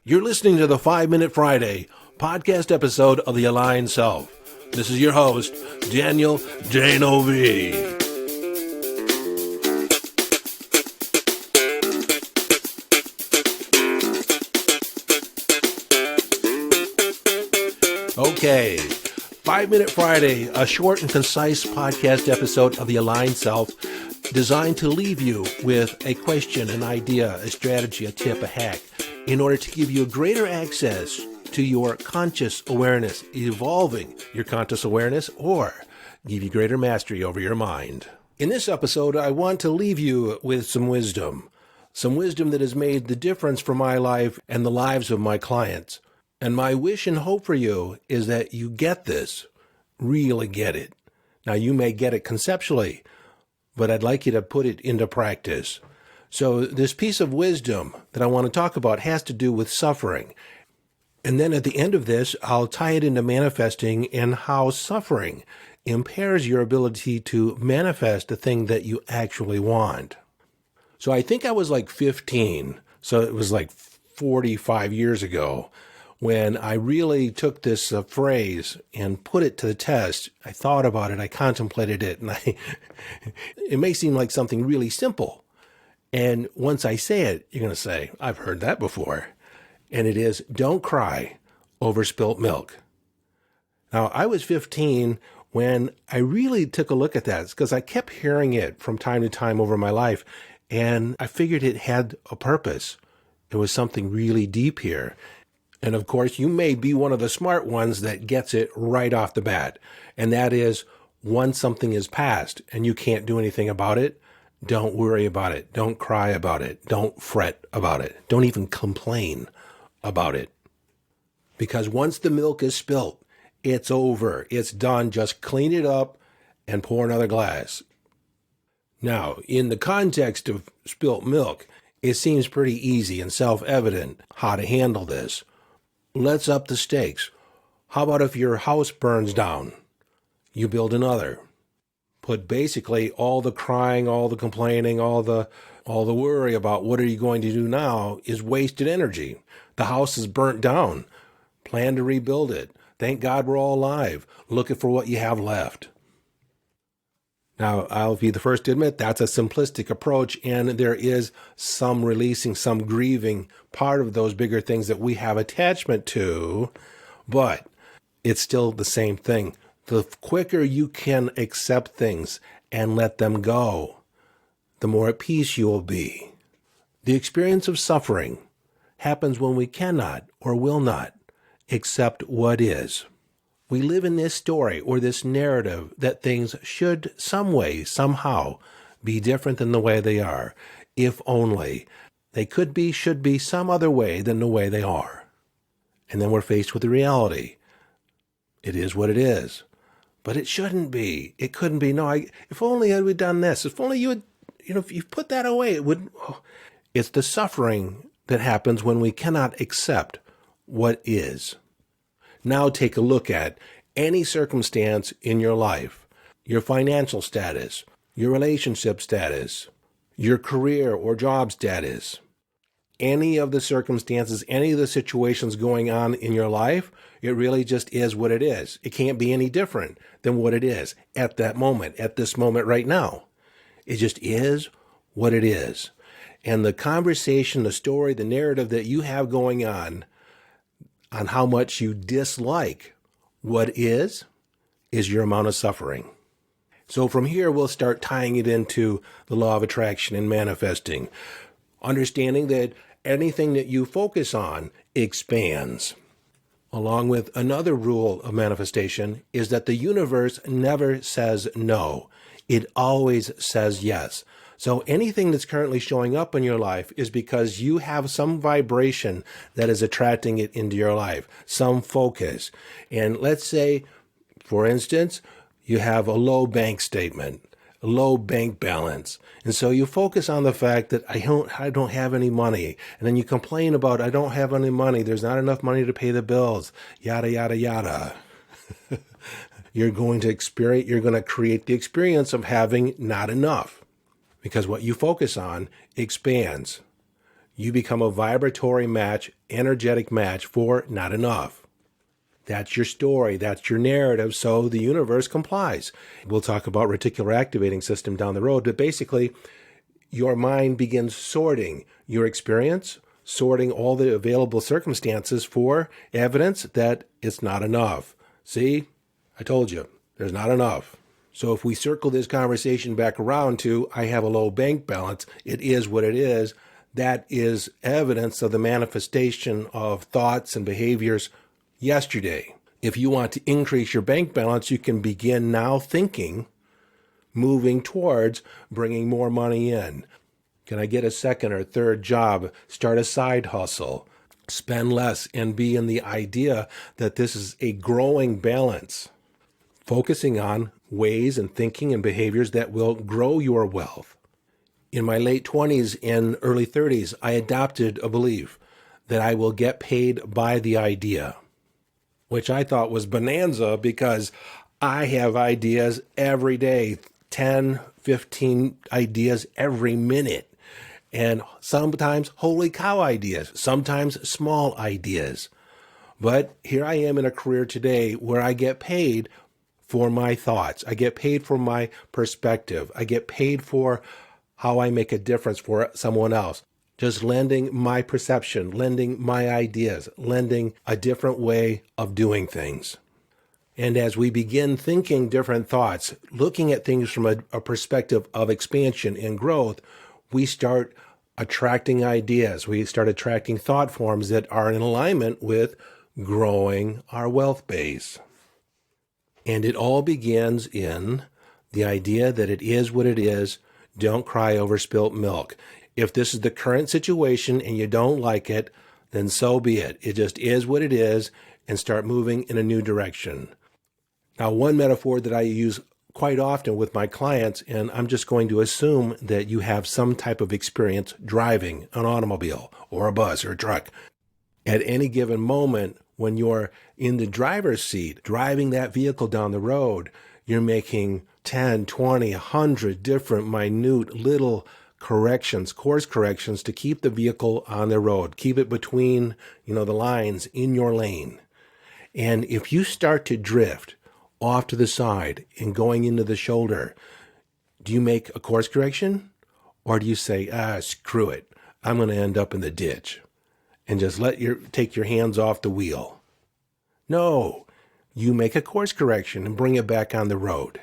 You're listening to the 5-Minute Friday podcast episode of The Aligned Self. This is your host, Daniel J-N-O-V. Okay, 5-Minute Friday, a short and concise podcast episode of The Aligned Self, designed to leave you with a question, an idea, a strategy, a tip, a hack, in order to give you greater access to your conscious awareness, evolving your conscious awareness, or give you greater mastery over your mind. In this episode, I want to leave you with some wisdom that has made the difference for my life and the lives of my clients. And my wish and hope for you is that you get this, really get it. Now, you may get it conceptually, but I'd like you to put it into practice. So this piece of wisdom that I want to talk about has to do with suffering. And then at the end of this, I'll tie it into manifesting and how suffering impairs your ability to manifest the thing that you actually want. So I think I was like 15, so it was like 45 years ago, when I really took this phrase and put it to the test. I thought about it, I contemplated it, and it may seem like something really simple. And once I say it, you're going to say, I've heard that before. And it is, don't cry over spilt milk. Now, I was 15 when I really took a look at that, because I kept hearing it from time to time over my life, and I figured it had a purpose. It was something really deep here. And of course, you may be one of the smart ones that gets it right off the bat. And that is, once something is past and you can't do anything about it, don't worry about it. Don't cry about it. Don't fret about it. Don't even complain about it. Because once the milk is spilt, it's over. It's done. Just clean it up and pour another glass. Now, in the context of spilt milk, it seems pretty easy and self-evident how to handle this. Let's up the stakes. How about if your house burns down? You build another. Put basically all the crying, all the complaining, all the worry about what are you going to do now is wasted energy. The house is burnt down. Plan to rebuild it. Thank God we're all alive. Looking for what you have left. Now, I'll be the first to admit that's a simplistic approach, and there is some releasing, some grieving part of those bigger things that we have attachment to, but it's still the same thing. The quicker you can accept things and let them go, the more at peace you will be. The experience of suffering happens when we cannot or will not accept what is. We live in this story or this narrative that things should some way, somehow, be different than the way they are, if only they could be, should be some other way than the way they are. And then we're faced with the reality. It is what it is. But it shouldn't be. It couldn't be. No, if only I had done this. If only you had, if you put that away, it would. Oh. It's the suffering that happens when we cannot accept what is. Now take a look at any circumstance in your life, your financial status, your relationship status, your career or job status, any of the circumstances, any of the situations going on in your life. It really just is what it is. It can't be any different than what it is at that moment, at this moment right now. It just is what it is. And the conversation, the story, the narrative that you have going on how much you dislike what is your amount of suffering. So from here, we'll start tying it into the law of attraction and manifesting, understanding that anything that you focus on expands. Along with another rule of manifestation is that the universe never says no. It always says yes. So anything that's currently showing up in your life is because you have some vibration that is attracting it into your life, some focus. And let's say, for instance, you have a low bank statement, a low bank balance. And so you focus on the fact that I don't have any money. And then you complain about, I don't have any money. There's not enough money to pay the bills, yada, yada, yada. You're going to create the experience of having not enough. Because what you focus on expands. You become a vibratory match, energetic match for not enough. That's your story. That's your narrative. So the universe complies. We'll talk about reticular activating system down the road, but basically your mind begins sorting your experience, sorting all the available circumstances for evidence that it's not enough. See, I told you, there's not enough. So if we circle this conversation back around to, I have a low bank balance, it is what it is, that is evidence of the manifestation of thoughts and behaviors yesterday. If you want to increase your bank balance, you can begin now thinking, moving towards bringing more money in. Can I get a second or third job, start a side hustle, spend less, and be in the idea that this is a growing balance, focusing on ways and thinking and behaviors that will grow your wealth. In my late 20s and early 30s, I adopted a belief that I will get paid by the idea, which I thought was bonanza because I have ideas every day, 10, 15 ideas every minute. And sometimes holy cow ideas, sometimes small ideas. But here I am in a career today where I get paid for my thoughts. I get paid for my perspective. I get paid for how I make a difference for someone else. Just lending my perception, lending my ideas, lending a different way of doing things. And as we begin thinking different thoughts, looking at things from a perspective of expansion and growth, we start attracting ideas. We start attracting thought forms that are in alignment with growing our wealth base. And it all begins in the idea that it is what it is. Don't cry over spilt milk. If this is the current situation and you don't like it, then so be it. It just is what it is, and start moving in a new direction. Now, one metaphor that I use quite often with my clients, and I'm just going to assume that you have some type of experience driving an automobile or a bus or a truck. At any given moment, when you're in the driver's seat, driving that vehicle down the road, you're making 10, 20, 100 different minute little corrections, course corrections to keep the vehicle on the road, keep it between, the lines in your lane. And if you start to drift off to the side and going into the shoulder, do you make a course correction? Or do you say, screw it, I'm going to end up in the ditch, and just take your hands off the wheel? No, you make a course correction and bring it back on the road.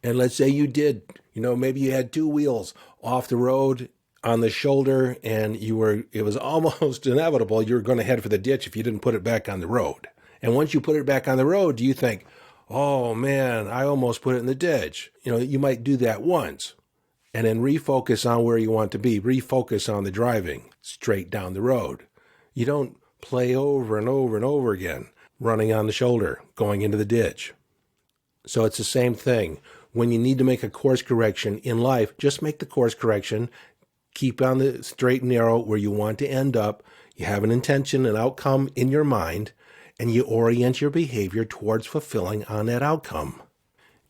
And let's say you did, maybe you had two wheels off the road on the shoulder, and it was almost inevitable you were going to head for the ditch if you didn't put it back on the road. And once you put it back on the road, do you think, oh man, I almost put it in the ditch? You might do that once and then refocus on where you want to be, refocus on the driving straight down the road. You don't play over and over and over again, running on the shoulder, going into the ditch. So it's the same thing. When you need to make a course correction in life, just make the course correction, keep on the straight and narrow where you want to end up. You have an intention, an outcome in your mind, and you orient your behavior towards fulfilling on that outcome.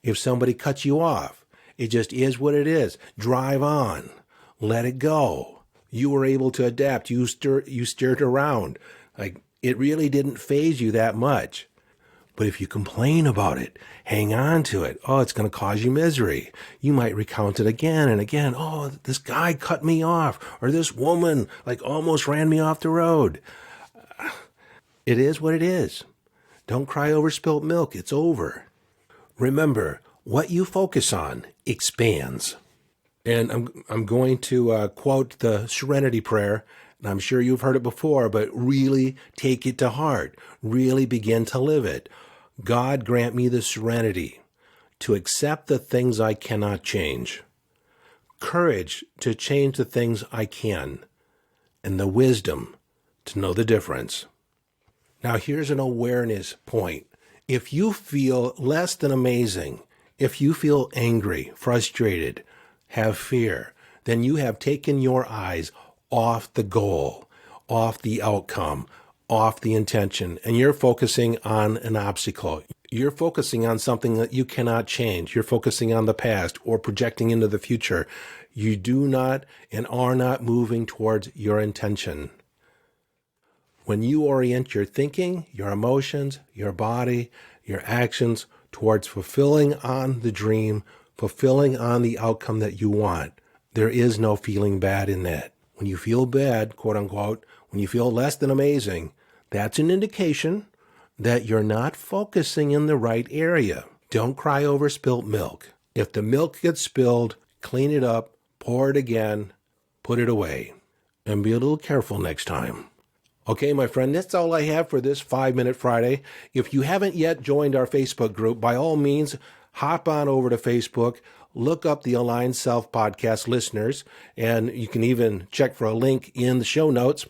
If somebody cuts you off, it just is what it is. Drive on. Let it go. You were able to adapt. You steered around. It really didn't faze you that much. But if you complain about it, hang on to it, it's going to cause you misery. You might recount it again and again. Oh, this guy cut me off, or this woman almost ran me off the road. It is what it is. Don't cry over spilt milk. It's over. Remember, what you focus on expands. And I'm going to quote the Serenity Prayer, and I'm sure you've heard it before, but really take it to heart. Really begin to live it. God grant me the serenity to accept the things I cannot change, courage to change the things I can, and the wisdom to know the difference. Now here's an awareness point. If you feel less than amazing, if you feel angry, frustrated, have fear, then you have taken your eyes off the goal, off the outcome, off the intention, and you're focusing on an obstacle. You're focusing on something that you cannot change. You're focusing on the past or projecting into the future. You do not and are not moving towards your intention. When you orient your thinking, your emotions, your body, your actions towards fulfilling on the dream, fulfilling on the outcome that you want, there is no feeling bad in that. When you feel bad, quote unquote, when you feel less than amazing, that's an indication that you're not focusing in the right area. Don't cry over spilt milk. If the milk gets spilled, clean it up, pour it again, put it away, and be a little careful next time. Okay, my friend, that's all I have for this 5-Minute Friday. If you haven't yet joined our Facebook group, by all means, hop on over to Facebook, look up the Aligned Self Podcast listeners, and you can even check for a link in the show notes.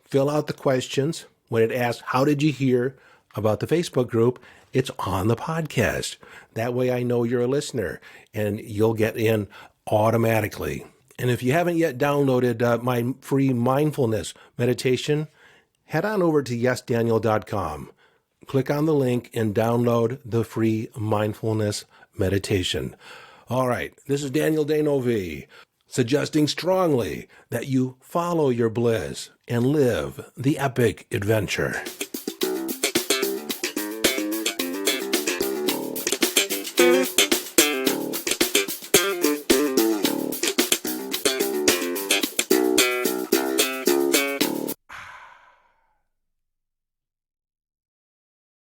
Fill out the questions. When it asks, how did you hear about the Facebook group? It's on the podcast. That way I know you're a listener, and you'll get in automatically. And if you haven't yet downloaded my free mindfulness meditation, head on over to yesdaniel.com. Click on the link and download the free mindfulness meditation. All right, this is Daniel Denovi, suggesting strongly that you follow your bliss and live the epic adventure.